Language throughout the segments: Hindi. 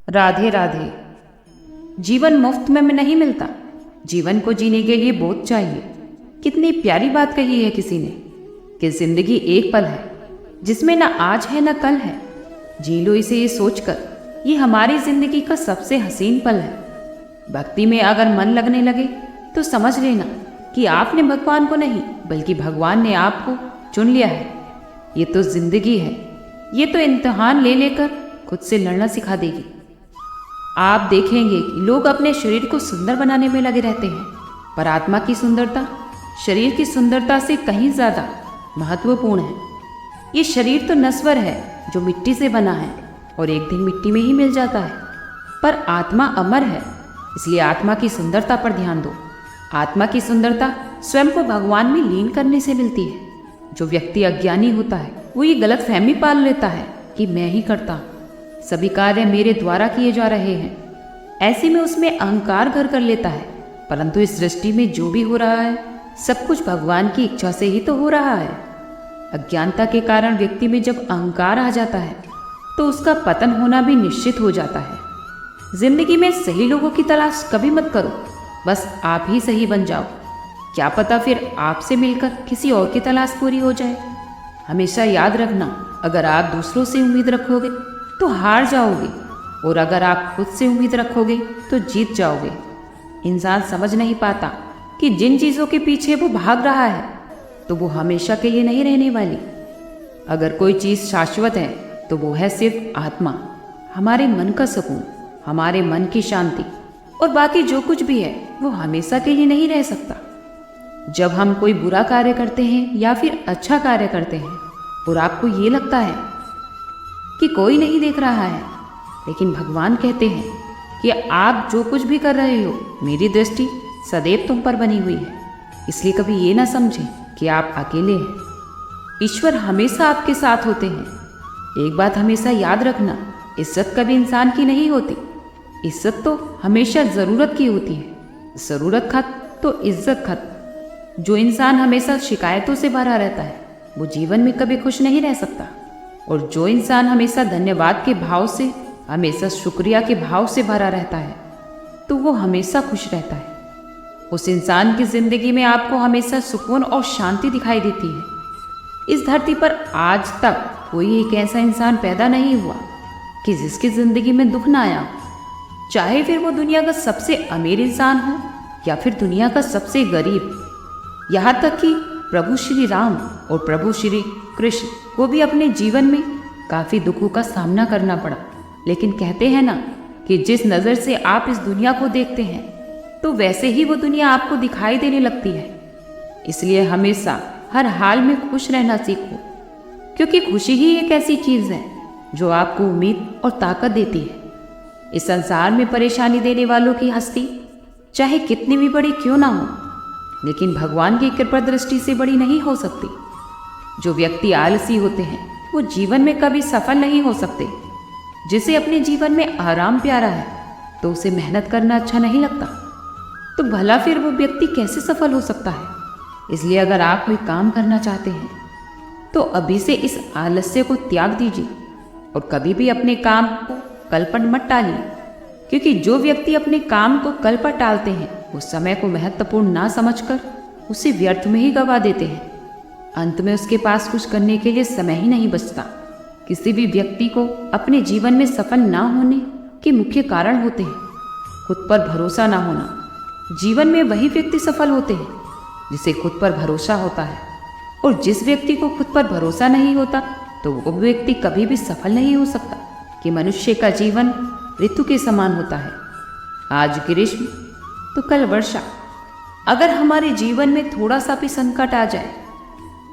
राधे राधे। जीवन मुफ्त में नहीं मिलता, जीवन को जीने के लिए बोध चाहिए। कितनी प्यारी बात कही है किसी ने कि जिंदगी एक पल है जिसमें न आज है न कल है। जी लो इसे ये सोचकर ये हमारी जिंदगी का सबसे हसीन पल है। भक्ति में अगर मन लगने लगे तो समझ लेना कि आपने भगवान को नहीं बल्कि भगवान ने आपको चुन लिया है। ये तो जिंदगी है, ये तो इम्तिहान ले लेकर खुद से लड़ना सिखा देगी। आप देखेंगे कि लोग अपने शरीर को सुंदर बनाने में लगे रहते हैं, पर आत्मा की सुंदरता शरीर की सुंदरता से कहीं ज़्यादा महत्वपूर्ण है। ये शरीर तो नश्वर है जो मिट्टी से बना है और एक दिन मिट्टी में ही मिल जाता है, पर आत्मा अमर है, इसलिए आत्मा की सुंदरता पर ध्यान दो। आत्मा की सुंदरता स्वयं को भगवान में लीन करने से मिलती है। जो व्यक्ति अज्ञानी होता है वो ये गलत फहमी पाल लेता है कि मैं ही करता हूँ, सभी कार्य मेरे द्वारा किए जा रहे हैं। ऐसे में उसमें अहंकार घर कर लेता है, परंतु इस सृष्टि में जो भी हो रहा है सब कुछ भगवान की इच्छा से ही तो हो रहा है। अज्ञानता के कारण व्यक्ति में जब अहंकार आ जाता है तो उसका पतन होना भी निश्चित हो जाता है। जिंदगी में सही लोगों की तलाश कभी मत करो, बस आप ही सही बन जाओ। क्या पता फिर आपसे मिलकर किसी और की तलाश पूरी हो जाए। हमेशा याद रखना, अगर आप दूसरों से उम्मीद रखोगे तो हार जाओगे, और अगर आप खुद से उम्मीद रखोगे तो जीत जाओगे। इंसान समझ नहीं पाता कि जिन चीज़ों के पीछे वो भाग रहा है तो वो हमेशा के लिए नहीं रहने वाली। अगर कोई चीज़ शाश्वत है तो वो है सिर्फ आत्मा, हमारे मन का सुकून, हमारे मन की शांति, और बाकी जो कुछ भी है वो हमेशा के लिए नहीं रह सकता। जब हम कोई बुरा कार्य करते हैं या फिर अच्छा कार्य करते हैं और आपको ये लगता है कि कोई नहीं देख रहा है, लेकिन भगवान कहते हैं कि आप जो कुछ भी कर रहे हो मेरी दृष्टि सदैव तुम पर बनी हुई है, इसलिए कभी ये ना समझें कि आप अकेले हैं। ईश्वर हमेशा आपके साथ होते हैं। एक बात हमेशा याद रखना, इज्जत कभी इंसान की नहीं होती, इज्जत तो हमेशा ज़रूरत की होती है। ज़रूरत खत्म तो इज्जत खत्म। जो इंसान हमेशा शिकायतों से भरा रहता है वो जीवन में कभी खुश नहीं रह सकता, और जो इंसान हमेशा धन्यवाद के भाव से, हमेशा शुक्रिया के भाव से भरा रहता है तो वो हमेशा खुश रहता है। उस इंसान की ज़िंदगी में आपको हमेशा सुकून और शांति दिखाई देती है। इस धरती पर आज तक कोई एक ऐसा इंसान पैदा नहीं हुआ कि जिसकी ज़िंदगी में दुख ना आया, चाहे फिर वो दुनिया का सबसे अमीर इंसान हो या फिर दुनिया का सबसे गरीब। यहाँ तक कि प्रभु श्री राम और प्रभु श्री कृष्ण को भी अपने जीवन में काफ़ी दुखों का सामना करना पड़ा, लेकिन कहते हैं ना कि जिस नज़र से आप इस दुनिया को देखते हैं तो वैसे ही वो दुनिया आपको दिखाई देने लगती है। इसलिए हमेशा हर हाल में खुश रहना सीखो, क्योंकि खुशी ही एक ऐसी चीज़ है जो आपको उम्मीद और ताकत देती है। इस संसार में परेशानी देने वालों की हस्ती चाहे कितनी भी बड़ी क्यों ना हो, लेकिन भगवान की कृपा दृष्टि से बड़ी नहीं हो सकती। जो व्यक्ति आलसी होते हैं वो जीवन में कभी सफल नहीं हो सकते। जिसे अपने जीवन में आराम प्यारा है तो उसे मेहनत करना अच्छा नहीं लगता, तो भला फिर वो व्यक्ति कैसे सफल हो सकता है। इसलिए अगर आप कोई काम करना चाहते हैं तो अभी से इस आलस्य को त्याग दीजिए और कभी भी अपने काम को कल पर मत टालिए, क्योंकि जो व्यक्ति अपने काम को कल पर टालते हैं वो समय को महत्वपूर्ण ना समझकर उसे व्यर्थ में ही गवा देते हैं। अंत में उसके पास कुछ करने के लिए समय ही नहीं बचता। किसी भी व्यक्ति को अपने जीवन में सफल ना होने के मुख्य कारण होते हैं खुद पर भरोसा ना होना। जीवन में वही व्यक्ति सफल होते हैं जिसे खुद पर भरोसा होता है, और जिस व्यक्ति को खुद पर भरोसा नहीं होता तो वो व्यक्ति कभी भी सफल नहीं हो सकता। कि मनुष्य का जीवन ऋतु के समान होता है, आज ग्रीष्म तो कल वर्षा। अगर हमारे जीवन में थोड़ा सा भी संकट आ जाए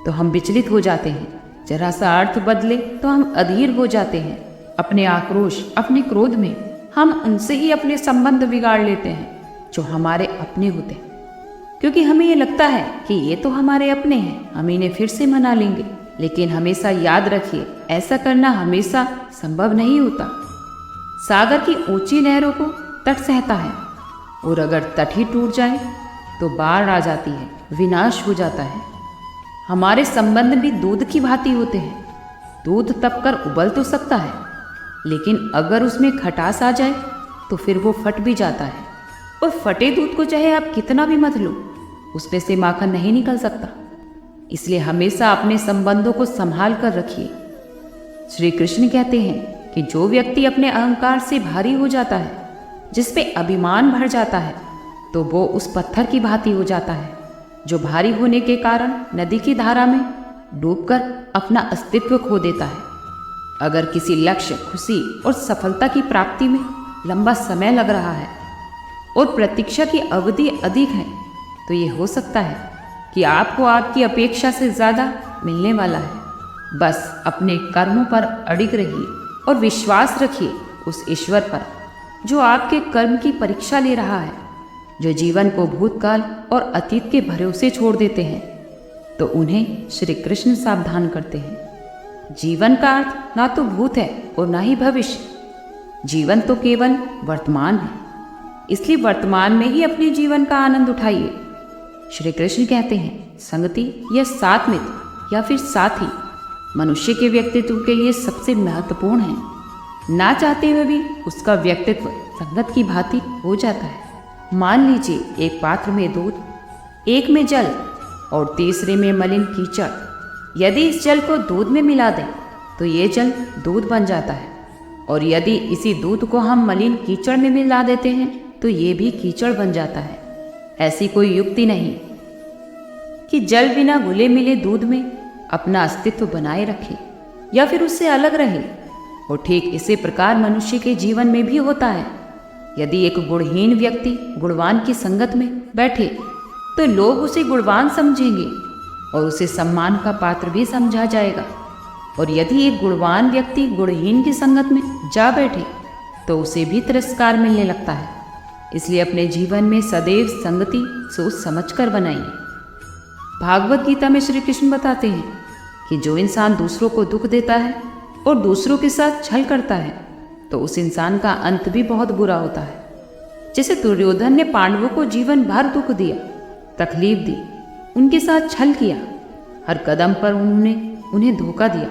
तो हम विचलित हो जाते हैं, जरा सा अर्थ बदले तो हम अधीर हो जाते हैं। अपने आक्रोश, अपने क्रोध में हम उनसे ही अपने संबंध बिगाड़ लेते हैं जो हमारे अपने होते हैं, क्योंकि हमें ये लगता है कि ये तो हमारे अपने हैं, हम इन्हें फिर से मना लेंगे। लेकिन हमेशा याद रखिए, ऐसा करना हमेशा संभव नहीं होता। सागर की ऊंची लहरों को तट सहता है, और अगर तट ही टूट जाए तो बाढ़ आ जाती है, विनाश हो जाता है। हमारे संबंध भी दूध की भांति होते हैं। दूध तपकर उबल तो सकता है, लेकिन अगर उसमें खटास आ जाए तो फिर वो फट भी जाता है। और फटे दूध को चाहे आप कितना भी मत लो, उसमें से माखन नहीं निकल सकता। इसलिए हमेशा अपने संबंधों को संभाल कर रखिए। श्री कृष्ण कहते हैं कि जो व्यक्ति अपने अहंकार से भारी हो जाता है, जिस पे अभिमान भर जाता है, तो वो उस पत्थर की भांति हो जाता है जो भारी होने के कारण नदी की धारा में डूबकर अपना अस्तित्व खो देता है। अगर किसी लक्ष्य, खुशी और सफलता की प्राप्ति में लंबा समय लग रहा है और प्रतीक्षा की अवधि अधिक है, तो ये हो सकता है कि आपको आपकी अपेक्षा से ज़्यादा मिलने वाला है। बस अपने कर्मों पर अडिग रहिए और विश्वास रखिए उस ईश्वर पर जो आपके कर्म की परीक्षा ले रहा है, जो जीवन को भूतकाल और अतीत के भरोसे छोड़ देते हैं तो उन्हें श्री कृष्ण सावधान करते हैं। जीवन का अर्थ ना तो भूत है और ना ही भविष्य। जीवन तो केवल वर्तमान है, इसलिए वर्तमान में ही अपने जीवन का आनंद उठाइए। श्री कृष्ण कहते हैं, संगति या साथ मित्र या फिर साथी मनुष्य के व्यक्तित्व के लिए सबसे महत्वपूर्ण है। ना चाहते हुए भी उसका व्यक्तित्व संगत की भांति हो जाता है। मान लीजिए एक पात्र में दूध, एक में जल और तीसरे में मलिन कीचड़। यदि इस जल को दूध में मिला दें तो ये जल दूध बन जाता है, और यदि इसी दूध को हम मलिन कीचड़ में मिला देते हैं तो ये भी कीचड़ बन जाता है। ऐसी कोई युक्ति नहीं कि जल बिना घुले मिले दूध में अपना अस्तित्व बनाए रखे या फिर उससे अलग रहे। और ठीक इसी प्रकार मनुष्य के जीवन में भी होता है। यदि एक गुणहीन व्यक्ति गुणवान की संगत में बैठे तो लोग उसे गुणवान समझेंगे और उसे सम्मान का पात्र भी समझा जाएगा। और यदि एक गुणवान व्यक्ति गुणहीन की संगत में जा बैठे तो उसे भी तिरस्कार मिलने लगता है। इसलिए अपने जीवन में सदैव संगति सोच समझकर बनाइए। भागवत गीता में श्री कृष्ण बताते हैं कि जो इंसान दूसरों को दुख देता है और दूसरों के साथ छल करता है तो उस इंसान का अंत भी बहुत बुरा होता है। जैसे दुर्योधन ने पांडवों को जीवन भर दुख दिया, तकलीफ दी, उनके साथ छल किया, हर कदम पर उन्होंने उन्हें धोखा दिया।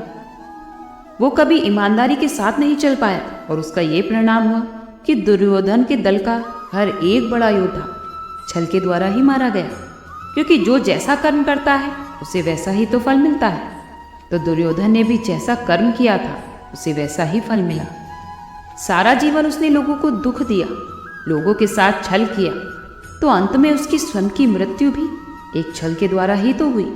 वो कभी ईमानदारी के साथ नहीं चल पाया और उसका ये परिणाम हुआ कि दुर्योधन के दल का हर एक बड़ा योद्धा छल के द्वारा ही मारा गया। क्योंकि जो जैसा कर्म करता है उसे वैसा ही तो फल मिलता है। तो दुर्योधन ने भी जैसा कर्म किया था उसे वैसा ही फल मिला। सारा जीवन उसने लोगों को दुख दिया, लोगों के साथ छल किया, तो अंत में उसकी स्वयं की मृत्यु भी एक छल के द्वारा ही तो हुई।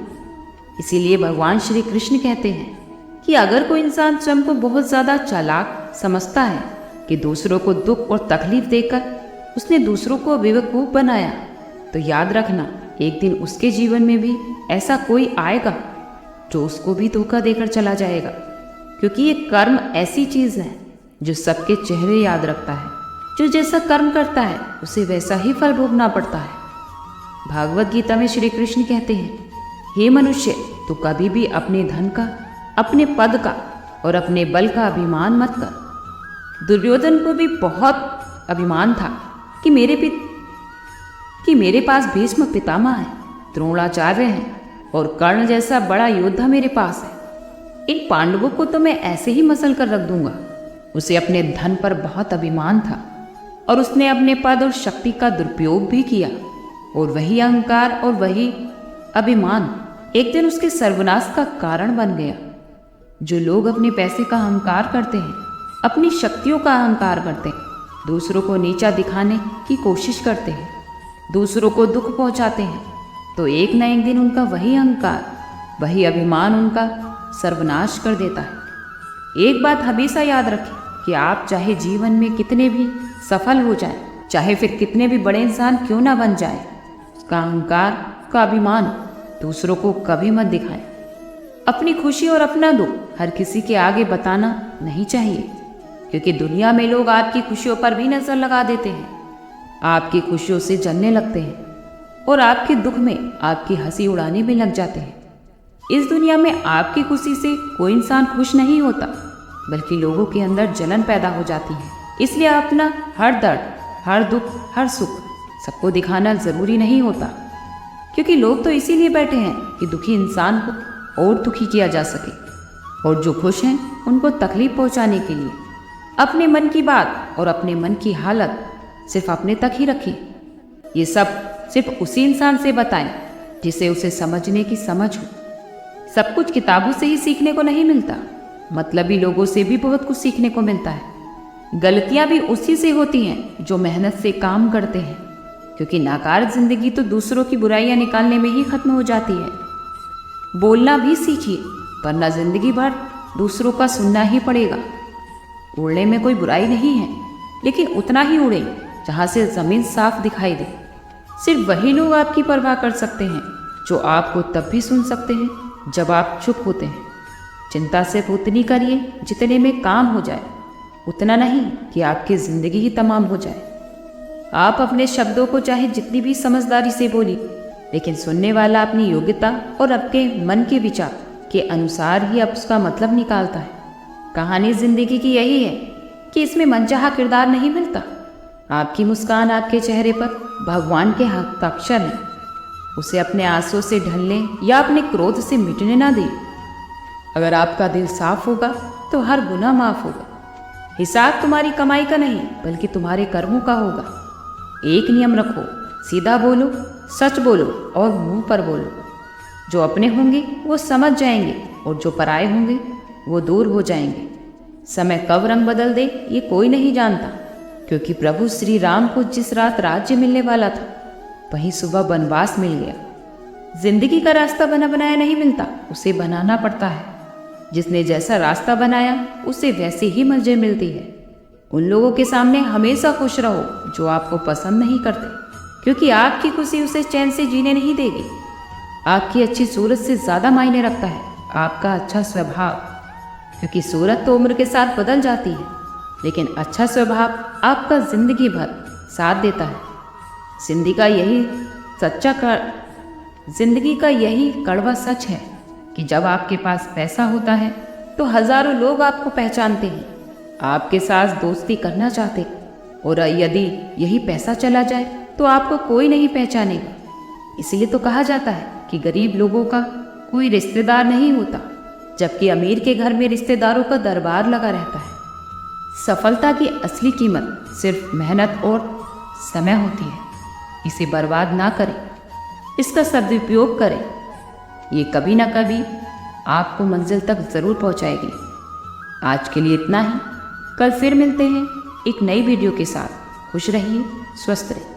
इसीलिए भगवान श्री कृष्ण कहते हैं कि अगर कोई इंसान स्वयं को बहुत ज़्यादा चालाक समझता है कि दूसरों को दुख और तकलीफ देकर उसने दूसरों को बेवकूफ़ बनाया, तो याद रखना एक दिन उसके जीवन में भी ऐसा कोई आएगा जो उसको भी धोखा देकर चला जाएगा। क्योंकि ये कर्म ऐसी चीज़ है जो सबके चेहरे याद रखता है। जो जैसा कर्म करता है उसे वैसा ही फल भोगना पड़ता है। भागवत गीता में श्री कृष्ण कहते हैं, हे मनुष्य, तो कभी भी अपने धन का, अपने पद का और अपने बल का अभिमान मत कर। दुर्योधन को भी बहुत अभिमान था कि मेरे पास भीष्म पितामह है, द्रोणाचार्य हैं और कर्ण जैसा बड़ा योद्धा मेरे पास है। इन पांडवों को तो मैं ऐसे ही मसल कर रख दूंगा। उसे अपने धन पर बहुत अभिमान था और उसने अपने पद और शक्ति का दुरुपयोग भी किया, और वही अहंकार और वही अभिमान एक दिन उसके सर्वनाश का कारण बन गया। जो लोग अपने पैसे का अहंकार करते हैं, अपनी शक्तियों का अहंकार करते हैं, दूसरों को नीचा दिखाने की कोशिश करते हैं, दूसरों को दुख पहुंचाते हैं, तो एक न एक दिन उनका वही अहंकार, वही अभिमान उनका सर्वनाश कर देता है। एक बात हमेशा याद रखें कि आप चाहे जीवन में कितने भी सफल हो जाएं, चाहे फिर कितने भी बड़े इंसान क्यों ना बन जाए, उसका अहंकार, का अभिमान दूसरों को कभी मत दिखाएं। अपनी खुशी और अपना दुख हर किसी के आगे बताना नहीं चाहिए, क्योंकि दुनिया में लोग आपकी खुशियों पर भी नजर लगा देते हैं, आपकी खुशियों से जलने लगते हैं और आपके दुख में आपकी हंसी उड़ाने में लग जाते हैं। इस दुनिया में आपकी खुशी से कोई इंसान खुश नहीं होता, बल्कि लोगों के अंदर जलन पैदा हो जाती है। इसलिए अपना हर दर्द, हर दुख, हर सुख सबको दिखाना जरूरी नहीं होता, क्योंकि लोग तो इसीलिए बैठे हैं कि दुखी इंसान को और दुखी किया जा सके, और जो खुश हैं उनको तकलीफ पहुंचाने के लिए। अपने मन की बात और अपने मन की हालत सिर्फ अपने तक ही रखें। ये सब सिर्फ उसी इंसान से बताएं जिसे उसे समझने की समझ हो। सब कुछ किताबों से ही सीखने को नहीं मिलता, मतलबी लोगों से भी बहुत कुछ सीखने को मिलता है। गलतियां भी उसी से होती हैं जो मेहनत से काम करते हैं, क्योंकि नाकार जिंदगी तो दूसरों की बुराइयां निकालने में ही खत्म हो जाती है। बोलना भी सीखिए, वरना जिंदगी भर दूसरों का सुनना ही पड़ेगा। उड़ने में कोई बुराई नहीं है, लेकिन उतना ही उड़े जहाँ से ज़मीन साफ दिखाई दे। सिर्फ वही लोग आपकी परवाह कर सकते हैं जो आपको तब भी सुन सकते हैं जब आप चुप होते हैं। चिंता सिर्फ उतनी करिए जितने में काम हो जाए, उतना नहीं कि आपकी ज़िंदगी ही तमाम हो जाए। आप अपने शब्दों को चाहे जितनी भी समझदारी से बोलिए, लेकिन सुनने वाला अपनी योग्यता और आपके मन के विचार के अनुसार ही अब उसका मतलब निकालता है। कहानी ज़िंदगी की यही है कि इसमें मनचाहा किरदार नहीं मिलता। आपकी मुस्कान आपके चेहरे पर भगवान के हस्ताक्षर है। उसे अपने आंसू से ढलने या अपने क्रोध से मिटने ना दें। अगर आपका दिल साफ होगा तो हर गुनाह माफ होगा। हिसाब तुम्हारी कमाई का नहीं, बल्कि तुम्हारे कर्मों का होगा। एक नियम रखो, सीधा बोलो, सच बोलो और मुंह पर बोलो। जो अपने होंगे वो समझ जाएंगे और जो पराए होंगे वो दूर हो जाएंगे। समय कब रंग बदल दे ये कोई नहीं जानता, क्योंकि प्रभु श्री राम को जिस रात राज्य मिलने वाला था वहीं सुबह वनवास मिल गया। जिंदगी का रास्ता बना बनाया नहीं मिलता, उसे बनाना पड़ता है। जिसने जैसा रास्ता बनाया उसे वैसे ही मंजिल मिलती है। उन लोगों के सामने हमेशा खुश रहो जो आपको पसंद नहीं करते, क्योंकि आपकी खुशी उसे चैन से जीने नहीं देगी। आपकी अच्छी सूरत से ज़्यादा मायने रखता है आपका अच्छा स्वभाव, क्योंकि सूरत तो उम्र के साथ बदल जाती है, लेकिन अच्छा स्वभाव आपका जिंदगी भर साथ देता है। जिंदगी का यही कड़वा सच है कि जब आपके पास पैसा होता है तो हजारों लोग आपको पहचानते हैं, आपके साथ दोस्ती करना चाहते हैं, और यदि यही पैसा चला जाए तो आपको कोई नहीं पहचानेगा। इसलिए तो कहा जाता है कि गरीब लोगों का कोई रिश्तेदार नहीं होता, जबकि अमीर के घर में रिश्तेदारों का दरबार लगा रहता है। सफलता की असली कीमत सिर्फ मेहनत और समय होती है। इसे बर्बाद ना करें, इसका सदुपयोग करें। ये कभी ना कभी आपको मंजिल तक ज़रूर पहुंचाएगी। आज के लिए इतना ही। कल फिर मिलते हैं एक नई वीडियो के साथ। खुश रहिए, स्वस्थ रहिए।